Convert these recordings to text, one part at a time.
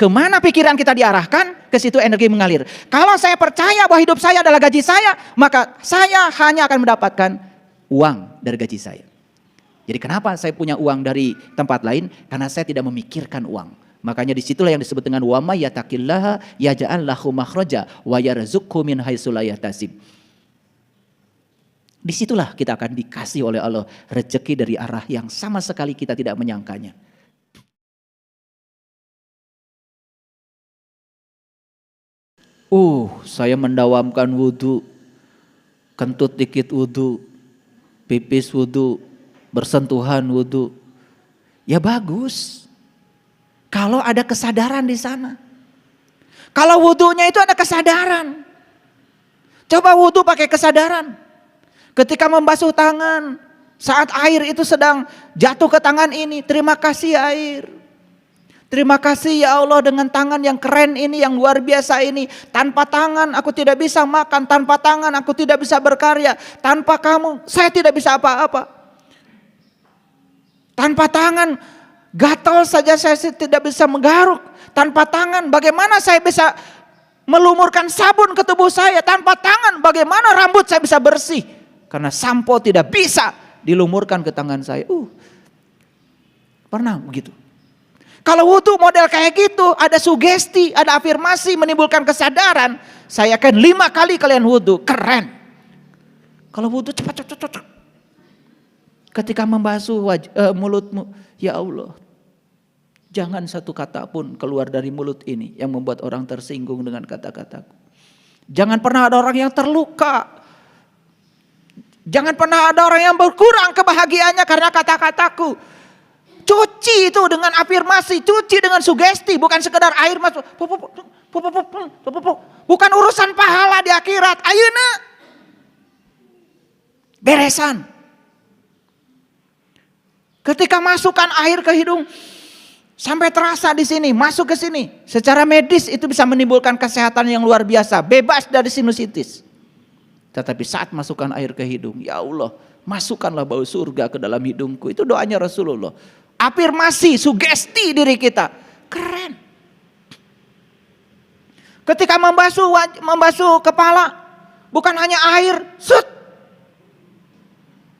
Kemana pikiran kita diarahkan, ke situ energi mengalir. Kalau saya percaya bahwa hidup saya adalah gaji saya, maka saya hanya akan mendapatkan uang dari gaji saya. Jadi kenapa saya punya uang dari tempat lain? Karena saya tidak memikirkan uang. Makanya disitulah yang disebut dengan wa may yattaqillaha yaj'al lahu makhraja wa yarzuqhu min haitsu la yahtasib. Disitulah kita akan dikasih oleh Allah rezeki dari arah yang sama sekali kita tidak menyangkanya. Saya mendawamkan wudhu, kentut dikit wudhu, pipis wudhu, bersentuhan wudhu. Ya bagus. Kalau ada kesadaran di sana. Kalau wudhunya itu ada kesadaran. Coba wudhu pakai kesadaran. Ketika membasuh tangan, saat air itu sedang jatuh ke tangan ini, terima kasih air. Terima kasih ya Allah dengan tangan yang keren ini, yang luar biasa ini. Tanpa tangan aku tidak bisa makan, tanpa tangan aku tidak bisa berkarya. Tanpa kamu saya tidak bisa apa-apa. Tanpa tangan gatal saja saya tidak bisa menggaruk. Tanpa tangan bagaimana saya bisa melumurkan sabun ke tubuh saya? Tanpa tangan bagaimana rambut saya bisa bersih? Karena sampo tidak bisa dilumurkan ke tangan saya. Pernah begitu? Kalau wudhu model kayak gitu, ada sugesti, ada afirmasi, menimbulkan kesadaran. Saya akan 5 kali kalian wudhu, keren. Kalau wudhu cepat. Ketika membasuh mulutmu, ya Allah, jangan satu kata pun keluar dari mulut ini yang membuat orang tersinggung dengan kata-kataku. Jangan pernah ada orang yang terluka. Jangan pernah ada orang yang berkurang kebahagiaannya karena kata-kataku. Cuci itu dengan afirmasi, cuci dengan sugesti, bukan sekedar air masuk. Bukan urusan pahala di akhirat. Ayeuna beresan. Ketika masukkan air ke hidung sampai terasa di sini, masuk ke sini. Secara medis itu bisa menimbulkan kesehatan yang luar biasa, bebas dari sinusitis. Tetapi saat masukkan air ke hidung, ya Allah, masukkanlah bau surga ke dalam hidungku. Itu doanya Rasulullah. Afirmasi, sugesti diri kita. Keren. Ketika membasuh kepala, bukan hanya air,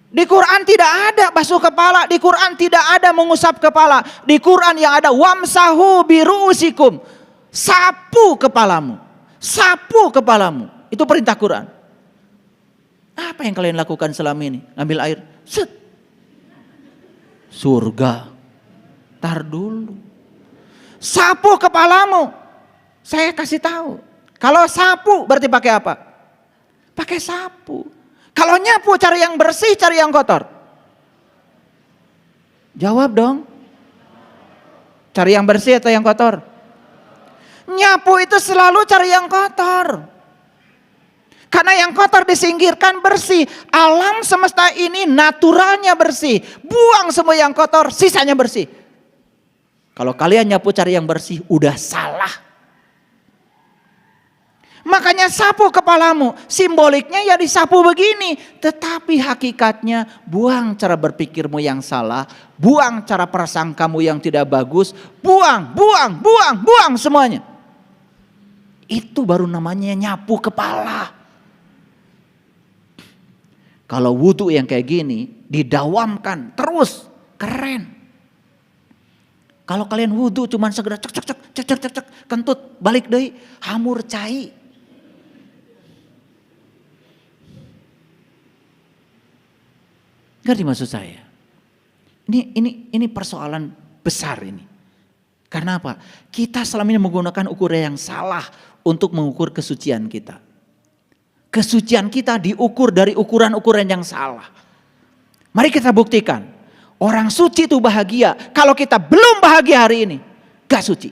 Di Quran tidak ada basuh kepala, di Quran tidak ada mengusap kepala. Di Quran yang ada wamsahu biru'usikum. Sapu kepalamu. Sapu kepalamu. Itu perintah Quran. Apa yang kalian lakukan selama ini? Ambil air, surga. Tar dulu. Sapu kepalamu. Saya kasih tahu. Kalau sapu berarti pakai apa? Pakai sapu. Kalau nyapu cari yang bersih, cari yang kotor. Jawab dong. Cari yang bersih atau yang kotor? Nyapu itu selalu cari yang kotor. Karena yang kotor disingkirkan bersih. Alam semesta ini naturalnya bersih. Buang semua yang kotor, sisanya bersih. Kalau kalian nyapu cari yang bersih, udah salah. Makanya sapu kepalamu, simboliknya ya disapu begini. Tetapi hakikatnya buang cara berpikirmu yang salah. Buang cara prasangkamu yang tidak bagus. Buang semuanya. Itu baru namanya nyapu kepala. Kalau wudhu yang kayak gini didawamkan terus, keren. Kalau kalian wudhu cuman segera cek, kentut, balik deui, hamur cai. Ngerti maksud saya? Ini persoalan besar ini. Karena apa? Kita selama ini menggunakan ukuran yang salah untuk mengukur kesucian kita. Kesucian kita diukur dari ukuran-ukuran yang salah. Mari kita buktikan. Orang suci itu bahagia. Kalau kita belum bahagia hari ini, gak suci.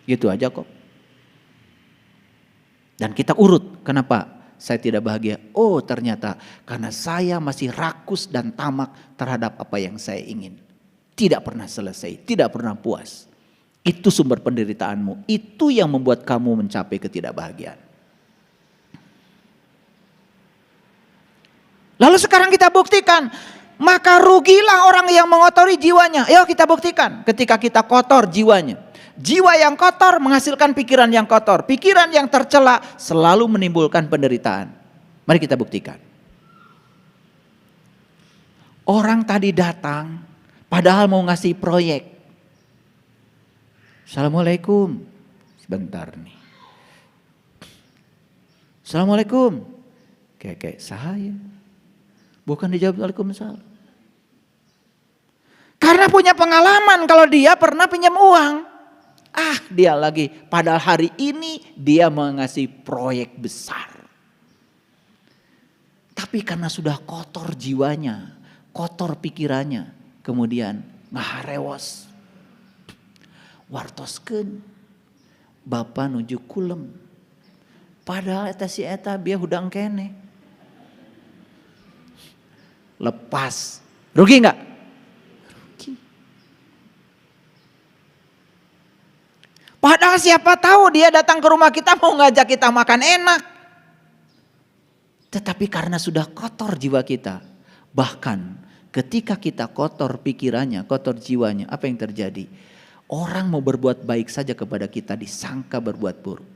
Gitu aja kok. Dan kita urut. Kenapa saya tidak bahagia? Oh ternyata karena saya masih rakus dan tamak terhadap apa yang saya ingin. Tidak pernah selesai, tidak pernah puas. Itu sumber penderitaanmu. Itu yang membuat kamu mencapai ketidakbahagiaan. Lalu sekarang kita buktikan. Maka rugilah orang yang mengotori jiwanya. Ayo kita buktikan ketika kita kotor jiwanya. Jiwa yang kotor menghasilkan pikiran yang kotor. Pikiran yang tercela selalu menimbulkan penderitaan. Mari kita buktikan. Orang tadi datang padahal mau ngasih proyek. Assalamualaikum. Sebentar nih. Assalamualaikum. Kayak saya. Bukan dijawab Waalaikumsalam. Karena punya pengalaman kalau dia pernah pinjam uang. Dia lagi. Padahal hari ini dia mengasih proyek besar. Tapi karena sudah kotor jiwanya, kotor pikirannya, kemudian ngaharewos. Wartoskeun Bapak nuju kulem. Padahal eta si eta biar hudang kene. Lepas. Rugi enggak? Rugi. Padahal siapa tahu dia datang ke rumah kita mau ngajak kita makan enak. Tetapi karena sudah kotor jiwa kita. Bahkan ketika kita kotor pikirannya, kotor jiwanya, apa yang terjadi? Orang mau berbuat baik saja kepada kita disangka berbuat buruk.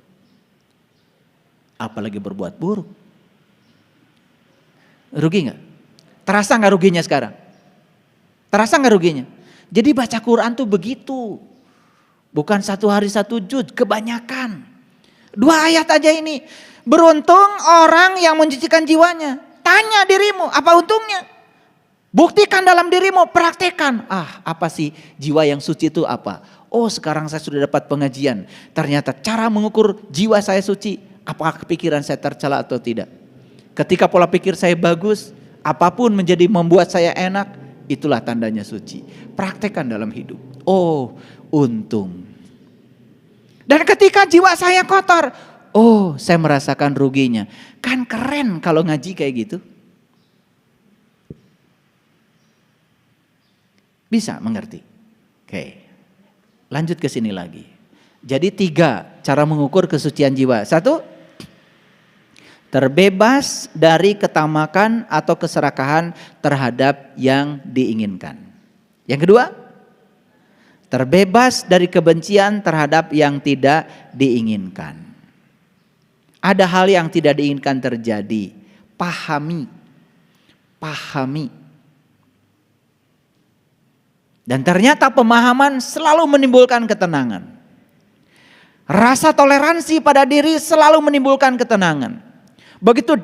Apalagi berbuat buruk. Rugi gak? Terasa gak ruginya sekarang? Terasa gak ruginya? Jadi baca Quran tuh begitu. Bukan 1 hari 1 juz, kebanyakan. 2 ayat aja ini. Beruntung orang yang mencucikan jiwanya. Tanya dirimu, apa untungnya? Buktikan dalam dirimu, praktekan. Apa sih jiwa yang suci itu apa? Oh, sekarang saya sudah dapat pengajian. Ternyata cara mengukur jiwa saya suci, apakah pikiran saya tercela atau tidak. Ketika pola pikir saya bagus, apapun menjadi membuat saya enak, itulah tandanya suci. Praktekan dalam hidup. Oh, untung. Dan ketika jiwa saya kotor, oh, saya merasakan ruginya. Kan keren kalau ngaji kayak gitu. Bisa mengerti? Oke. Lanjut ke sini lagi. Jadi 3 cara mengukur kesucian jiwa. 1, terbebas dari ketamakan atau keserakahan terhadap yang diinginkan. Yang kedua, terbebas dari kebencian terhadap yang tidak diinginkan. Ada hal yang tidak diinginkan terjadi. Pahami. Dan ternyata pemahaman selalu menimbulkan ketenangan. Rasa toleransi pada diri selalu menimbulkan ketenangan. Begitu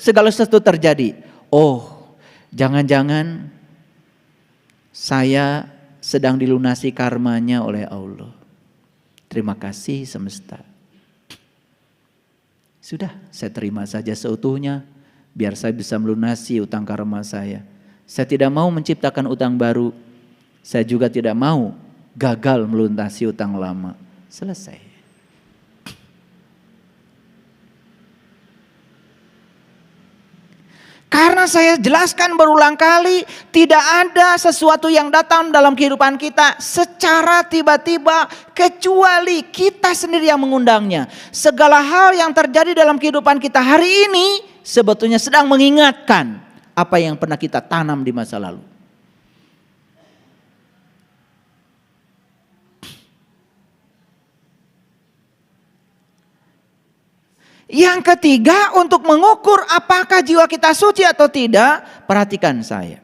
segala sesuatu terjadi. Oh, jangan-jangan saya sedang dilunasi karmanya oleh Allah. Terima kasih semesta. Sudah, saya terima saja seutuhnya. Biar saya bisa melunasi utang karma saya. Saya tidak mau menciptakan utang baru. Saya juga tidak mau gagal melunasi utang lama. Selesai. Karena saya jelaskan berulang kali, tidak ada sesuatu yang datang dalam kehidupan kita secara tiba-tiba kecuali kita sendiri yang mengundangnya. Segala hal yang terjadi dalam kehidupan kita hari ini sebetulnya sedang mengingatkan apa yang pernah kita tanam di masa lalu. Yang ketiga, untuk mengukur apakah jiwa kita suci atau tidak, perhatikan saya.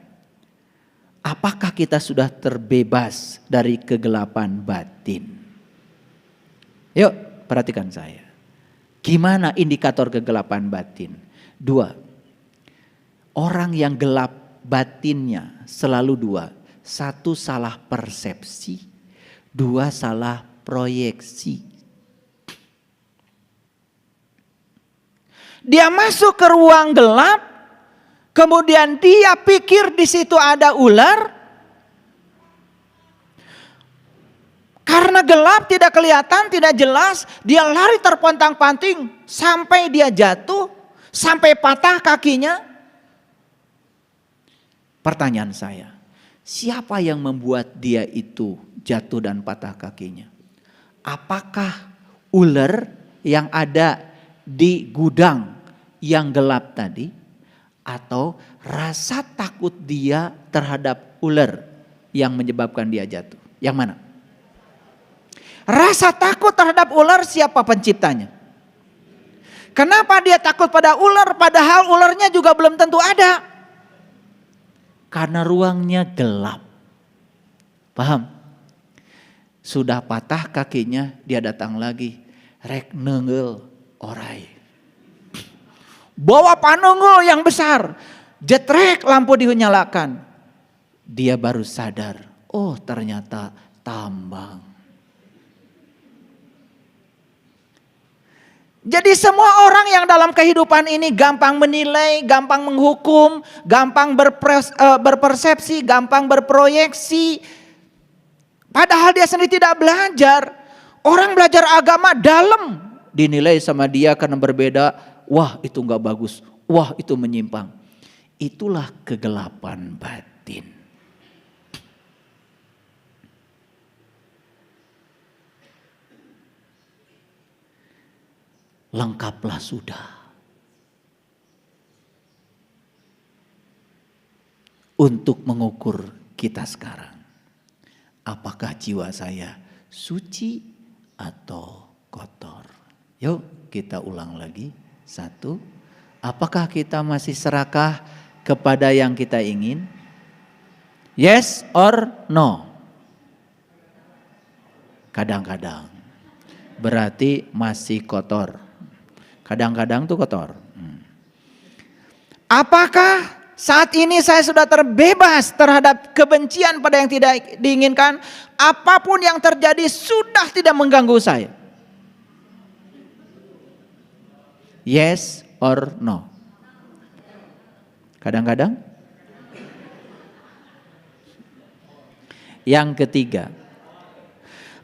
Apakah kita sudah terbebas dari kegelapan batin? Yuk, perhatikan saya. Gimana indikator kegelapan batin? 2. Orang yang gelap batinnya selalu 2. 1, salah persepsi. 2, salah proyeksi. Dia masuk ke ruang gelap, kemudian dia pikir di situ ada ular. Karena gelap, tidak kelihatan, tidak jelas, dia lari terpontang-panting sampai dia jatuh, sampai patah kakinya. Pertanyaan saya, siapa yang membuat dia itu jatuh dan patah kakinya? Apakah ular yang ada di gudang yang gelap tadi, atau rasa takut dia terhadap ular yang menyebabkan dia jatuh? Yang mana? Rasa takut terhadap ular, siapa penciptanya? Kenapa dia takut pada ular padahal ularnya juga belum tentu ada? Karena ruangnya gelap. Paham? Sudah patah kakinya, dia datang lagi. Rek nenggel orai. Bawa panunggul yang besar. Jetrek lampu dinyalakan. Dia baru sadar. Oh ternyata tambang. Jadi semua orang yang dalam kehidupan ini gampang menilai, gampang menghukum, gampang berpersepsi, gampang berproyeksi. Padahal dia sendiri tidak belajar. Orang belajar agama dalam dinilai sama dia karena berbeda. Wah itu gak bagus, wah itu menyimpang. Itulah kegelapan batin. Lengkaplah sudah. Untuk mengukur kita sekarang. Apakah jiwa saya suci atau kotor? Yuk kita ulang lagi. 1. Apakah kita masih serakah kepada yang kita ingin? Yes or no? Kadang-kadang. Berarti masih kotor. Kadang-kadang tuh kotor. Apakah saat ini saya sudah terbebas terhadap kebencian pada yang tidak diinginkan? Apapun yang terjadi sudah tidak mengganggu saya. Yes or no? Kadang-kadang. Yang ketiga.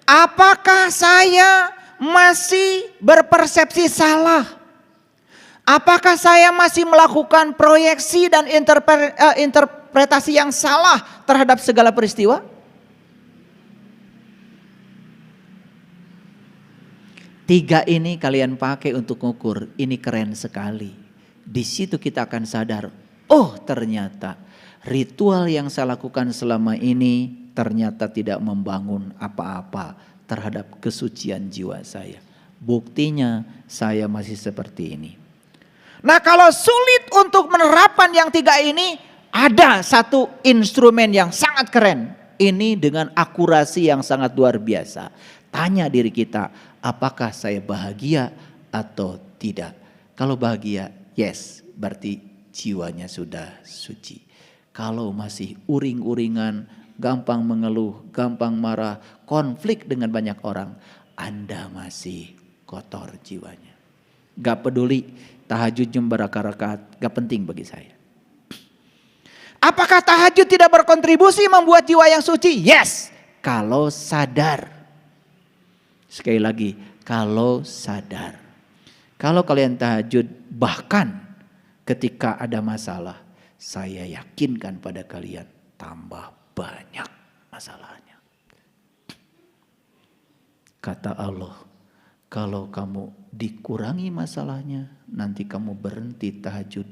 Apakah saya masih berpersepsi salah? Apakah saya masih melakukan proyeksi dan interpretasi yang salah terhadap segala peristiwa? 3 ini kalian pakai untuk mengukur, ini keren sekali. Di situ kita akan sadar, oh ternyata ritual yang saya lakukan selama ini ternyata tidak membangun apa-apa terhadap kesucian jiwa saya. Buktinya saya masih seperti ini. Nah kalau sulit untuk menerapkan yang 3 ini, ada satu instrumen yang sangat keren. Ini dengan akurasi yang sangat luar biasa. Tanya diri kita, apakah saya bahagia atau tidak? Kalau bahagia, yes, berarti jiwanya sudah suci. Kalau masih uring-uringan, gampang mengeluh, gampang marah, konflik dengan banyak orang, Anda masih kotor jiwanya. Gak peduli tahajud jam berapa rakaat, gak penting bagi saya. Apakah tahajud tidak berkontribusi membuat jiwa yang suci? Yes, kalau sadar. Sekali lagi, kalau sadar. Kalau kalian tahajud bahkan ketika ada masalah, saya yakinkan pada kalian tambah banyak masalahnya. Kata Allah, kalau kamu dikurangi masalahnya, nanti kamu berhenti tahajud.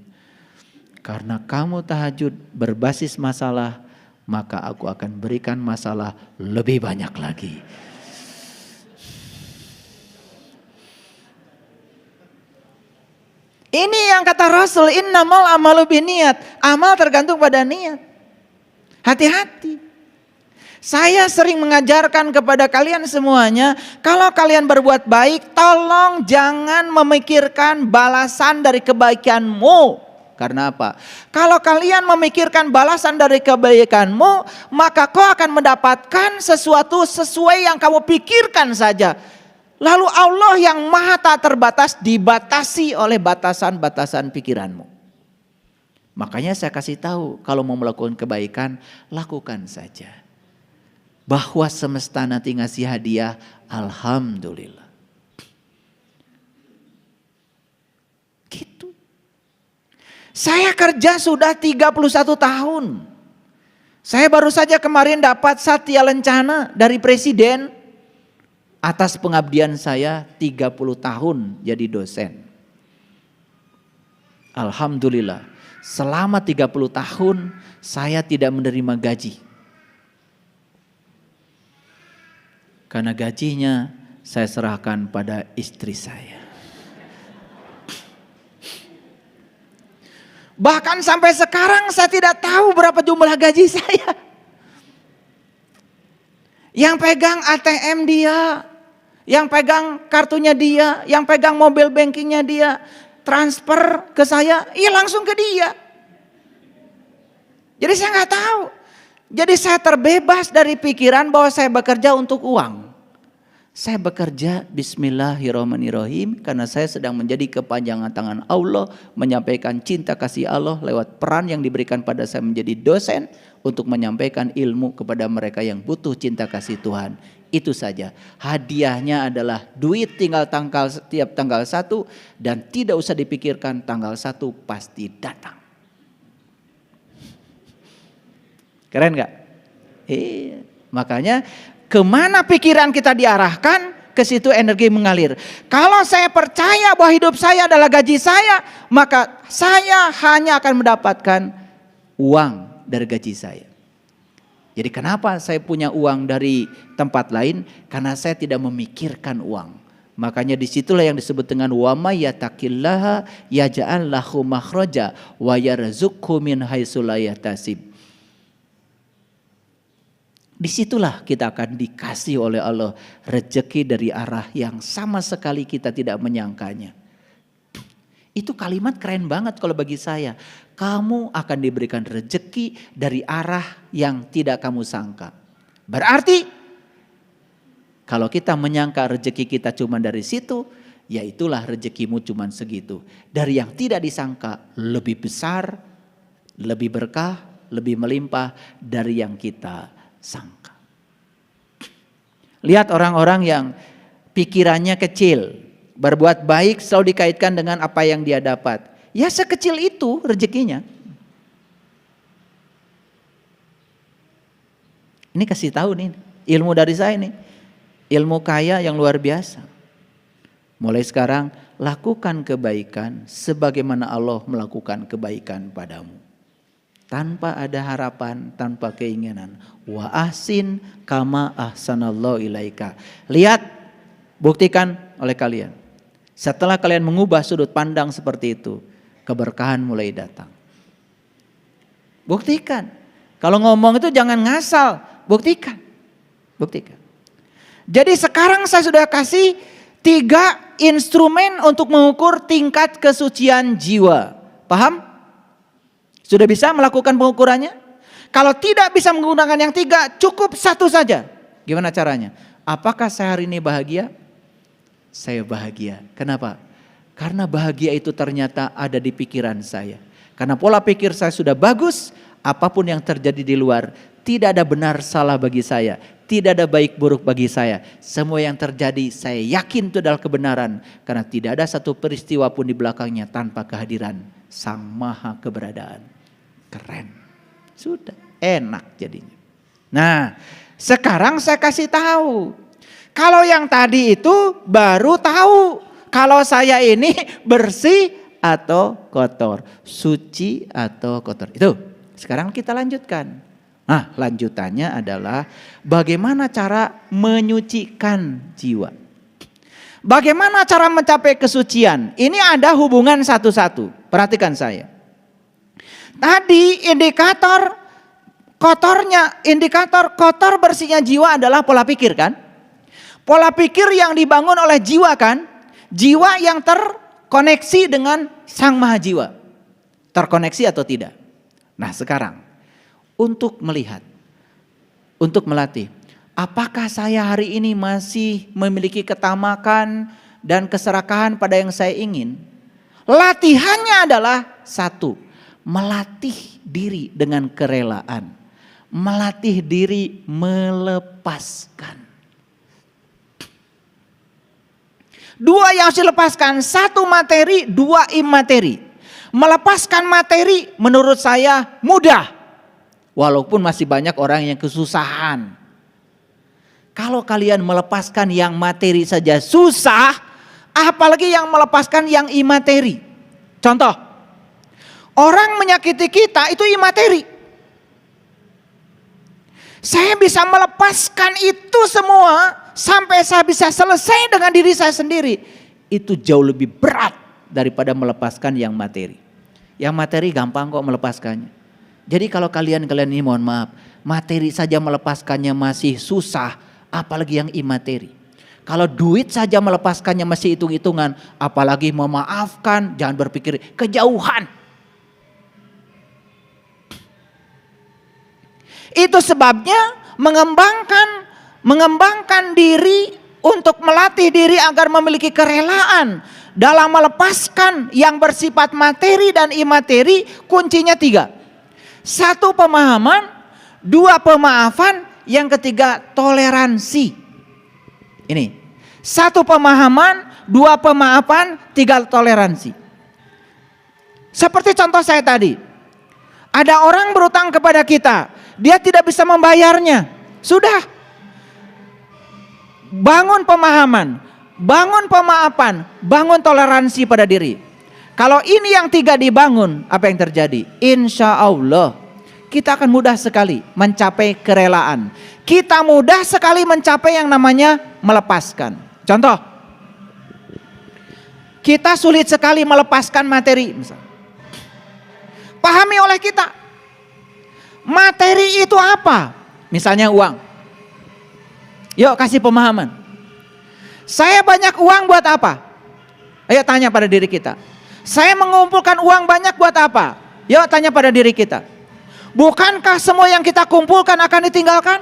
Karena kamu tahajud berbasis masalah, maka aku akan berikan masalah lebih banyak lagi. Ini yang kata Rasul, innamal amalu biniat. Amal tergantung pada niat. Hati-hati. Saya sering mengajarkan kepada kalian semuanya, kalau kalian berbuat baik, tolong jangan memikirkan balasan dari kebaikanmu. Karena apa? Kalau kalian memikirkan balasan dari kebaikanmu, maka kau akan mendapatkan sesuatu sesuai yang kamu pikirkan saja. Lalu Allah yang maha tak terbatas dibatasi oleh batasan-batasan pikiranmu. Makanya saya kasih tahu, kalau mau melakukan kebaikan, lakukan saja. Bahwa semesta nanti ngasih hadiah, alhamdulillah. Gitu. Saya kerja sudah 31 tahun. Saya baru saja kemarin dapat Satya Lencana dari Presiden. Atas pengabdian saya 30 tahun jadi dosen. Alhamdulillah, selama 30 tahun saya tidak menerima gaji. Karena gajinya saya serahkan pada istri saya. Bahkan sampai sekarang saya tidak tahu berapa jumlah gaji saya. Yang pegang ATM dia, yang pegang kartunya dia, yang pegang mobil bankingnya dia, transfer ke saya, iya langsung ke dia. Jadi saya nggak tahu. Jadi saya terbebas dari pikiran bahwa saya bekerja untuk uang. Saya bekerja bismillahirrahmanirrahim karena saya sedang menjadi kepanjangan tangan Allah, menyampaikan cinta kasih Allah lewat peran yang diberikan pada saya menjadi dosen untuk menyampaikan ilmu kepada mereka yang butuh cinta kasih Tuhan. Itu saja. Hadiahnya adalah duit tinggal tiap tanggal 1 dan tidak usah dipikirkan, tanggal 1 pasti datang. Keren gak? Makanya kemana pikiran kita diarahkan, ke situ energi mengalir. Kalau saya percaya bahwa hidup saya adalah gaji saya, maka saya hanya akan mendapatkan uang dari gaji saya. Jadi kenapa saya punya uang dari tempat lain? Karena saya tidak memikirkan uang. Makanya disitulah yang disebut dengan wa may yattaqillaha yaj'al lahu makhraja wa yarzuqhu min haitsu la yahtasib. Disitulah kita akan dikasih oleh Allah rezeki dari arah yang sama sekali kita tidak menyangkanya. Itu kalimat keren banget kalau bagi saya. Kamu akan diberikan rezeki dari arah yang tidak kamu sangka. Berarti kalau kita menyangka rezeki kita cuma dari situ, ya itulah rezekimu cuma segitu. Dari yang tidak disangka lebih besar, lebih berkah, lebih melimpah dari yang kita sangka. Lihat orang-orang yang pikirannya kecil, berbuat baik selalu dikaitkan dengan apa yang dia dapat. Ya sekecil itu rezekinya. Ini kasih tahu nih, ilmu dari saya nih. Ilmu kaya yang luar biasa. Mulai sekarang lakukan kebaikan sebagaimana Allah melakukan kebaikan padamu. Tanpa ada harapan, tanpa keinginan. Wa ahsin kama ahsanallahu ilaika. Lihat, buktikan oleh kalian. Setelah kalian mengubah sudut pandang seperti itu, keberkahan mulai datang. Buktikan. Kalau ngomong itu jangan ngasal, buktikan. Buktikan. Jadi sekarang saya sudah kasih 3 instrumen untuk mengukur tingkat kesucian jiwa. Paham? Sudah bisa melakukan pengukurannya? Kalau tidak bisa menggunakan yang 3, cukup 1 saja. Gimana caranya? Apakah saya hari ini bahagia? Saya bahagia. Kenapa? Karena bahagia itu ternyata ada di pikiran saya. Karena pola pikir saya sudah bagus, apapun yang terjadi di luar, tidak ada benar salah bagi saya. Tidak ada baik buruk bagi saya. Semua yang terjadi saya yakin itu adalah kebenaran. Karena tidak ada satu peristiwa pun di belakangnya tanpa kehadiran Sang Maha Keberadaan. Keren. Sudah enak jadinya. Nah sekarang saya kasih tahu. Kalau yang tadi itu baru tahu. Kalau saya ini bersih atau kotor. Suci atau kotor. Itu sekarang kita lanjutkan. Nah lanjutannya adalah bagaimana cara menyucikan jiwa. Bagaimana cara mencapai kesucian. Ini ada hubungan satu-satu. Perhatikan saya. Tadi indikator kotor bersihnya jiwa adalah pola pikir kan? Pola pikir yang dibangun oleh jiwa kan? Jiwa yang terkoneksi dengan Sang Maha Jiwa. Terkoneksi atau tidak? Nah sekarang untuk melihat, untuk melatih. Apakah saya hari ini masih memiliki ketamakan dan keserakahan pada yang saya ingin? Latihannya adalah 1. Melatih diri dengan kerelaan. Melatih diri melepaskan. 2 yang harus dilepaskan. 1 materi, 2 imateri. Melepaskan materi menurut saya mudah. Walaupun masih banyak orang yang kesusahan. Kalau kalian melepaskan yang materi saja susah, apalagi yang melepaskan yang imateri. Contoh. Orang menyakiti kita itu imateri. Saya bisa melepaskan itu semua sampai saya bisa selesai dengan diri saya sendiri, itu jauh lebih berat daripada melepaskan yang materi. Yang materi gampang kok melepaskannya. Jadi kalau kalian ini mohon maaf, materi saja melepaskannya masih susah, apalagi yang imateri. Kalau duit saja melepaskannya masih hitung-hitungan, apalagi memaafkan, jangan berpikir kejauhan. Itu sebabnya mengembangkan diri untuk melatih diri agar memiliki kerelaan dalam melepaskan yang bersifat materi dan imateri, kuncinya 3. 1, pemahaman, 2, pemaafan, yang ketiga toleransi. Ini 1, pemahaman, 2, pemaafan, 3, toleransi. Seperti contoh saya tadi, ada orang berutang kepada kita, dia tidak bisa membayarnya, sudah, bangun pemahaman, bangun pemaafan, bangun toleransi pada diri. Kalau ini yang 3 dibangun, apa yang terjadi? Insya Allah kita akan mudah sekali mencapai kerelaan. Kita mudah sekali mencapai yang namanya melepaskan. Contoh, kita sulit sekali melepaskan materi. Pahami oleh kita, materi itu apa? Misalnya uang. Yuk kasih pemahaman. Saya banyak uang buat apa? Ayo tanya pada diri kita. Saya mengumpulkan uang banyak buat apa? Yuk tanya pada diri kita. Bukankah semua yang kita kumpulkan akan ditinggalkan?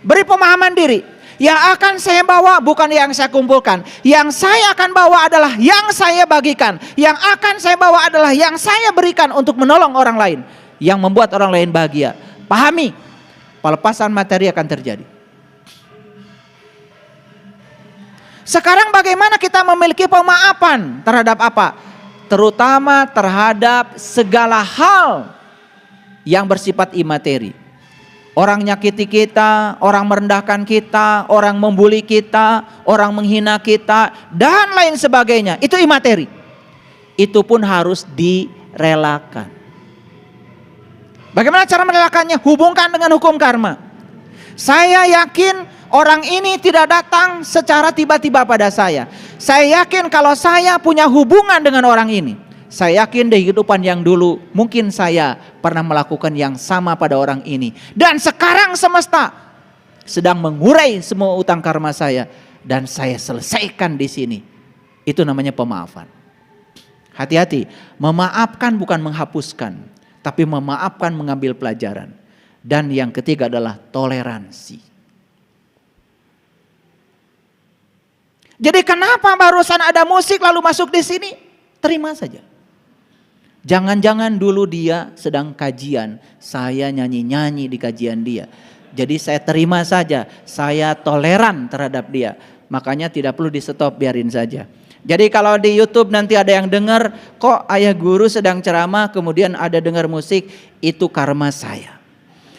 Beri pemahaman diri. Yang akan saya bawa bukan yang saya kumpulkan. Yang saya akan bawa adalah yang saya bagikan. Yang akan saya bawa adalah yang saya berikan untuk menolong orang lain. Yang membuat orang lain bahagia. Pahami, pelepasan materi akan terjadi. Sekarang bagaimana kita memiliki pemaafan terhadap apa? Terutama terhadap segala hal yang bersifat imateri. Orang nyakiti kita, orang merendahkan kita, orang membuli kita, orang menghina kita, dan lain sebagainya. Itu imateri. Itu pun harus direlakan. Bagaimana cara merelakannya? Hubungkan dengan hukum karma. Saya yakin orang ini tidak datang secara tiba-tiba pada saya. Saya yakin kalau saya punya hubungan dengan orang ini, saya yakin di kehidupan yang dulu mungkin saya pernah melakukan yang sama pada orang ini. Dan sekarang semesta sedang mengurai semua utang karma saya dan saya selesaikan di sini. Itu namanya pemaafan. Hati-hati, memaafkan bukan menghapuskan, tapi memaafkan mengambil pelajaran. Dan yang ketiga adalah toleransi. Jadi kenapa barusan ada musik lalu masuk di sini? Terima saja. Jangan-jangan dulu dia sedang kajian, saya nyanyi-nyanyi di kajian dia. Jadi saya terima saja, saya toleran terhadap dia. Makanya tidak perlu di stop, biarin saja. Jadi kalau di YouTube nanti ada yang dengar, kok ayah guru sedang ceramah kemudian ada dengar musik, itu karma saya.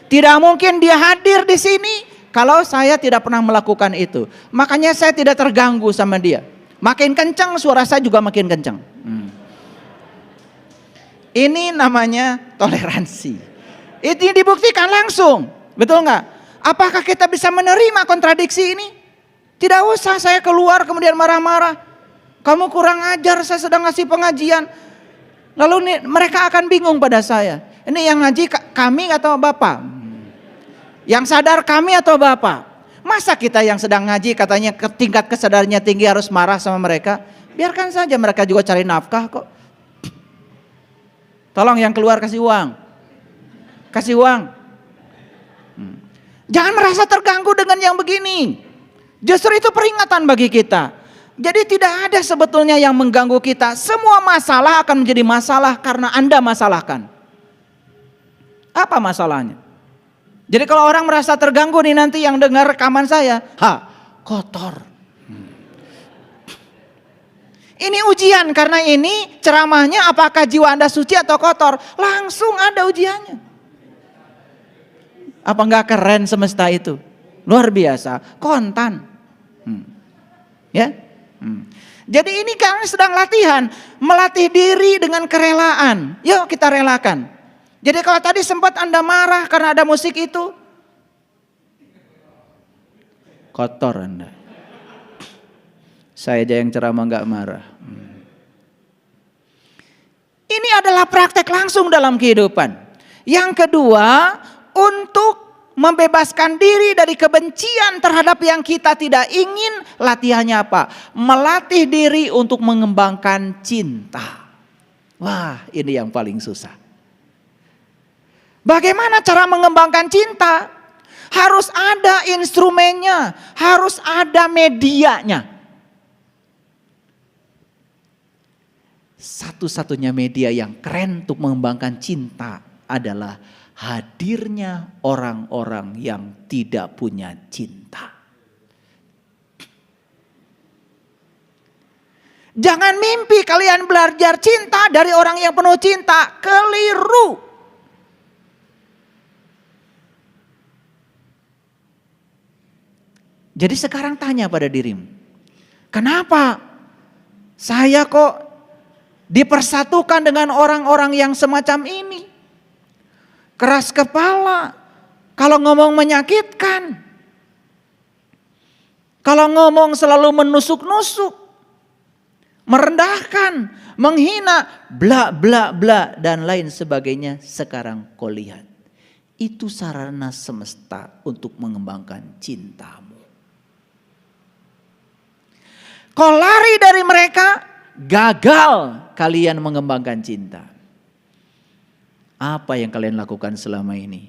Tidak mungkin dia hadir di sini kalau saya tidak pernah melakukan itu. Makanya saya tidak terganggu sama dia. Makin kencang suara saya juga makin kencang. Ini namanya toleransi. Itu dibuktikan langsung, betul nggak? Apakah kita bisa menerima kontradiksi ini? Tidak usah saya keluar kemudian marah-marah. Kamu kurang ajar, saya sedang ngasih pengajian. Lalu mereka akan bingung pada saya. Ini yang ngaji kami atau Bapak? Yang sadar kami atau Bapak? Masa kita yang sedang ngaji katanya tingkat kesadarannya tinggi harus marah sama mereka? Biarkan saja, mereka juga cari nafkah kok. Tolong yang keluar kasih uang. Kasih uang. Jangan merasa terganggu dengan yang begini. Justru itu peringatan bagi kita. Jadi tidak ada sebetulnya yang mengganggu kita. Semua masalah akan menjadi masalah karena Anda masalahkan. Apa masalahnya? Jadi kalau orang merasa terganggu nih nanti yang dengar rekaman saya, kotor. Ini ujian karena ini ceramahnya apakah jiwa Anda suci atau kotor. Langsung ada ujiannya. Apa enggak keren semesta itu? Luar biasa, kontan. Ya. Jadi ini kami sedang latihan, melatih diri dengan kerelaan. Yuk kita relakan. Jadi kalau tadi sempat Anda marah karena ada musik itu, Kotor Anda. Saya aja yang ceramah nggak marah. Ini adalah praktek langsung dalam kehidupan. Yang kedua, untuk membebaskan diri dari kebencian terhadap yang kita tidak ingin, latihannya apa? Melatih diri untuk mengembangkan cinta. Wah, ini yang paling susah. Bagaimana cara mengembangkan cinta? Harus ada instrumennya, harus ada medianya. Satu-satunya media yang keren untuk mengembangkan cinta adalah hadirnya orang-orang yang tidak punya cinta. Jangan mimpi kalian belajar cinta dari orang yang penuh cinta. Keliru. Jadi sekarang tanya pada dirimu, kenapa saya kok dipersatukan dengan orang-orang yang semacam ini? Keras kepala, kalau ngomong menyakitkan, kalau ngomong selalu menusuk-nusuk, merendahkan, menghina, bla bla bla dan lain sebagainya. Sekarang kau lihat, itu sarana semesta untuk mengembangkan cintamu. Kau lari dari mereka, gagal kalian mengembangkan cinta. Apa yang kalian lakukan selama ini?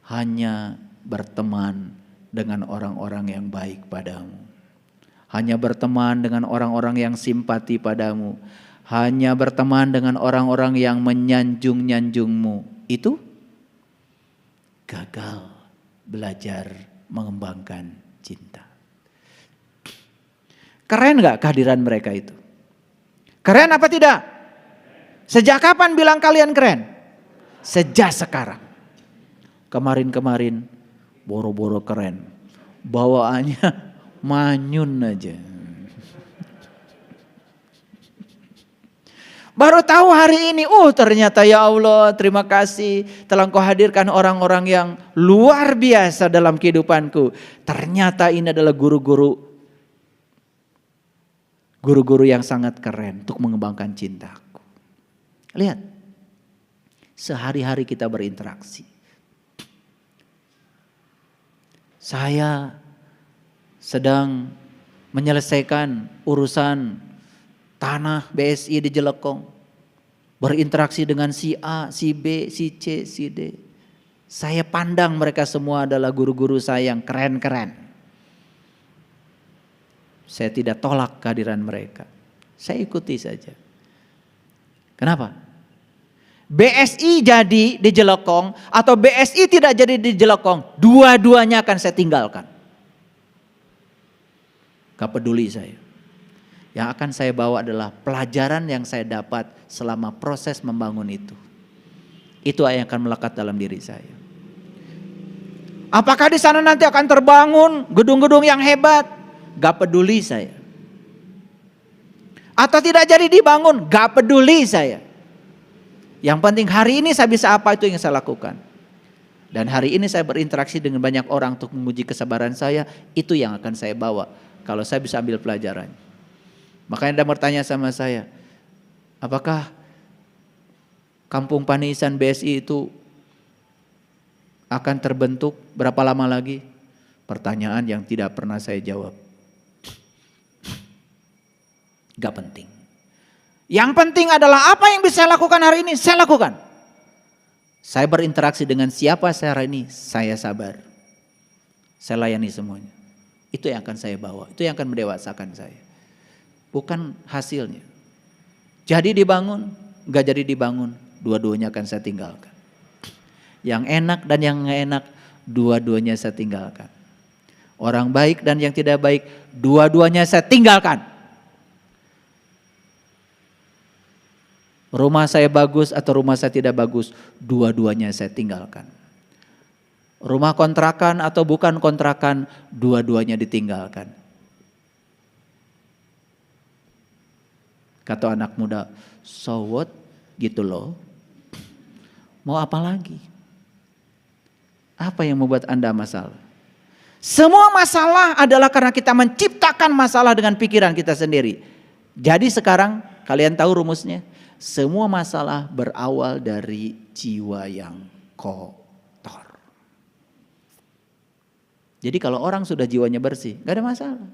Hanya berteman dengan orang-orang yang baik padamu. Hanya berteman dengan orang-orang yang simpati padamu. Hanya berteman dengan orang-orang yang menyanjung-nyanjungmu. Itu gagal belajar mengembangkan cinta. Keren gak kehadiran mereka itu? Keren apa tidak? Sejak kapan bilang kalian keren? Sejak sekarang. Kemarin-kemarin boro-boro keren. Bawaannya manyun aja. Baru tahu hari ini, ternyata ya Allah terima kasih telah Engkau hadirkan orang-orang yang luar biasa dalam kehidupanku. Ternyata ini adalah guru-guru yang sangat keren untuk mengembangkan cintaku. Lihat, sehari-hari kita berinteraksi. Saya sedang menyelesaikan urusan tanah BSI di Jelekong. Berinteraksi dengan si A, si B, si C, si D. Saya pandang mereka semua adalah guru-guru saya yang keren-keren. Saya tidak tolak kehadiran mereka. Saya ikuti saja. Kenapa? BSI jadi di Jelekong atau BSI tidak jadi di Jelekong, dua-duanya akan saya tinggalkan. Gak peduli saya. Yang akan saya bawa adalah pelajaran yang saya dapat selama proses membangun itu. Itu yang akan melekat dalam diri saya. Apakah di sana nanti akan terbangun gedung-gedung yang hebat? Gak peduli saya. Atau tidak jadi dibangun, gak peduli saya. Yang penting hari ini saya bisa apa, itu yang saya lakukan. Dan hari ini saya berinteraksi dengan banyak orang untuk menguji kesabaran saya. Itu yang akan saya bawa kalau saya bisa ambil pelajaran. Makanya Anda bertanya sama saya, apakah Kampung Panisan BSI itu akan terbentuk berapa lama lagi? Pertanyaan yang tidak pernah saya jawab. Gak penting. Yang penting adalah apa yang bisa saya lakukan hari ini, saya lakukan. Saya berinteraksi dengan siapa saya hari ini, saya sabar. Saya layani semuanya. Itu yang akan saya bawa, itu yang akan mendewasakan saya. Bukan hasilnya. Jadi dibangun, gak jadi dibangun, dua-duanya akan saya tinggalkan. Yang enak dan yang gak enak, dua-duanya saya tinggalkan. Orang baik dan yang tidak baik, dua-duanya saya tinggalkan. Rumah saya bagus atau rumah saya tidak bagus, dua-duanya saya tinggalkan. Rumah kontrakan atau bukan kontrakan, dua-duanya ditinggalkan. Kata anak muda, so what? Gitu loh. Mau apa lagi? Apa yang membuat Anda masalah? Semua masalah adalah karena kita menciptakan masalah dengan pikiran kita sendiri. Jadi sekarang kalian tahu rumusnya. Semua masalah berawal dari jiwa yang kotor. Jadi kalau orang sudah jiwanya bersih, gak ada masalah.